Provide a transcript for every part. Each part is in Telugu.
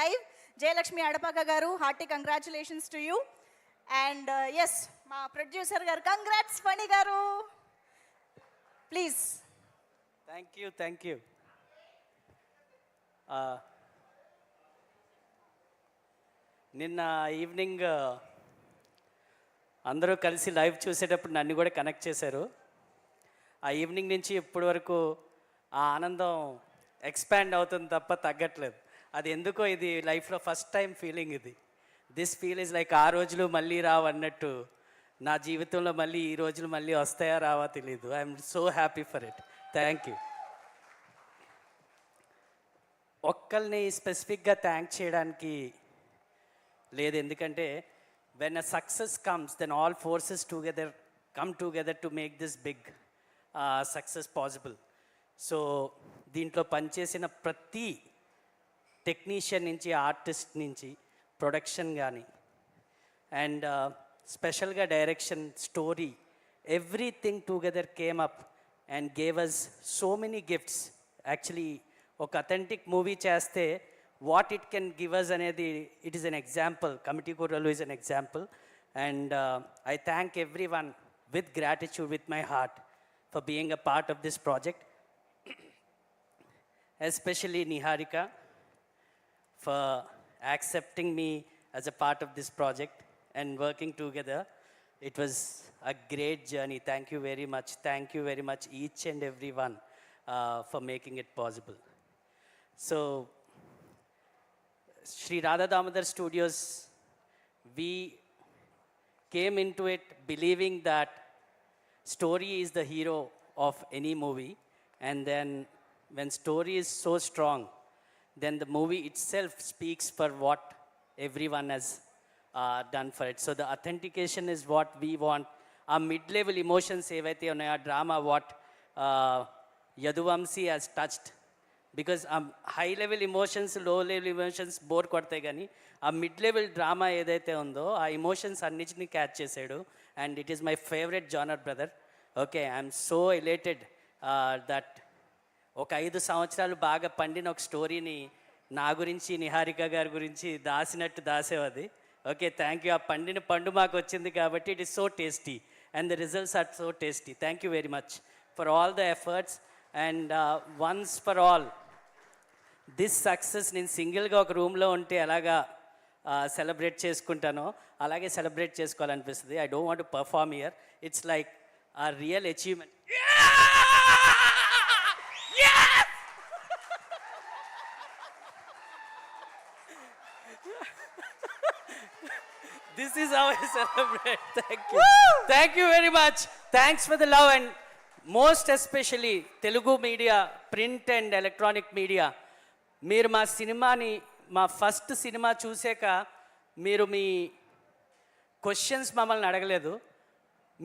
live. Jayalakshmi Adapaka garu, hearty congratulations to you. And yes, ma producer garu, congrats Fani garu. Please. Thank you. నిన్న ఈవినింగ్ అందరూ కలిసి లైవ్ చూసేటప్పుడు నన్ను కూడా కనెక్ట్ చేశారు. ఆ ఈవినింగ్ నుంచి ఇప్పటి వరకు ఆ ఆనందం ఎక్స్పాండ్ అవుతుంది తప్ప తగ్గట్లేదు. అది ఎందుకో ఇది లైఫ్లో ఫస్ట్ టైం ఫీలింగ్ ఇది. దిస్ ఫీల్ ఇస్ లైక్ ఆ రోజులు మళ్ళీ రావు అన్నట్టు నా జీవితంలో మళ్ళీ ఈ రోజులు మళ్ళీ వస్తాయా రావా తెలీదు. I'm so happy for it. Thank you. ఒక్కరిని స్పెసిఫిక్గా థ్యాంక్ చేయడానికి లేదు, ఎందుకంటే when a success comes then all forces come together to make this big success possible. So దీంట్లో పనిచేసిన ప్రతి టెక్నీషియన్ నుంచి, ఆర్టిస్ట్ నుంచి, ప్రొడక్షన్ కానీ అండ్ స్పెషల్గా direction, story, everything together came up and gave us so many gifts. Actually ఒక అథెంటిక్ మూవీ చేస్తే what it can give us అనేది it is an example. Committee కూరలు is an example. And I thank everyone with gratitude with my heart for being a part of this project, especially Niharika for accepting me as a part of this project and working together. It was a great journey. Thank you very much. Thank you very much each and every one for making it possible. So Sri Radha Damodar Studios, we came into it believing that story is the hero of any movie, and then when story is so strong, then the movie itself speaks for what everyone has done for it. So the authentication is what we want. Our mid-level emotions evaithe unnayo, drama what Yaduvamsi has touched, because high-level emotions, low-level emotions bore కొడతాయి, కానీ ఆ మిడ్-లెవెల్ డ్రామా ఏదైతే ఉందో ఆ ఎమోషన్స్ అన్నిటిని క్యాచ్ చేసాడు. And it is my favourite genre brother. Okay, I'm so ఎలేటెడ్ that ఒక 5 సంవత్సరాలు బాగా పండిన ఒక స్టోరీని నా గురించి, నిహారిక గారి గురించి దాసినట్టు దాసేవది. Okay, thank you. ఆ పండిన పండు మాకు వచ్చింది కాబట్టి it is so tasty and the results are so tasty. Thank you very much for all the efforts and once for all this success నేను సింగిల్గా ఒక రూమ్లో ఉంటే ఎలాగా సెలబ్రేట్ చేసుకుంటానో అలాగే సెలబ్రేట్ చేసుకోవాలనిపిస్తుంది. I don't want to perform here. It's like a real achievement. This is how I celebrate. Thank you. Woo! Thank you very much. Thanks for the love, and most especially Telugu media, print and electronic media. మీరు మా సినిమాని, మా ఫస్ట్ సినిమా చూసాక మీరు మీ క్వశ్చన్స్ మమ్మల్ని అడగలేదు,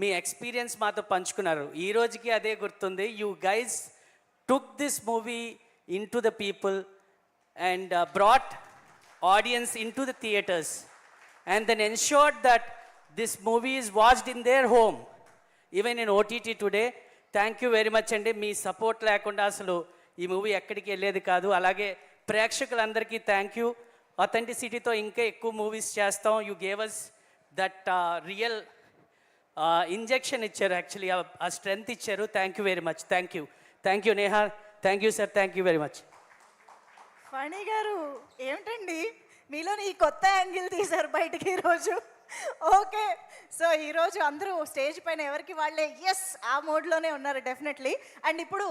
మీ ఎక్స్పీరియన్స్ మాతో పంచుకున్నారు. ఈ రోజుకి అదే గుర్తుంది. You guys took this movie in to the people and brought audience in to the theatres and then ensured that this movie is watched in their home, even in OTT today. Thank you very much అండి. మీ సపోర్ట్ లేకుండా అసలు ఈ మూవీ ఎక్కడికి వెళ్ళేది కాదు. అలాగే ప్రేక్షకులందరికీ థ్యాంక్ యూ. అథెంటిసిటీతో ఇంకా ఎక్కువ మూవీస్ చేస్తాం. You gave us that real injection ఇచ్చారు, యాక్చువల్లీ ఆ స్ట్రెంగ్త్ ఇచ్చారు. Thank you very much. Thank you Neha. Thank you sir. Thank you very much. Phani గారు ఏమిటండి మీలోని ఈ కొత్త యాంగిల్ తీశారు బయటకి ఈరోజు. ఓకే, సో ఈరోజు అందరూ స్టేజ్ పైన ఎవరికి వాళ్ళే ఎస్ ఆ మోడ్లోనే ఉన్నారు డెఫినెట్లీ. అండ్ ఇప్పుడు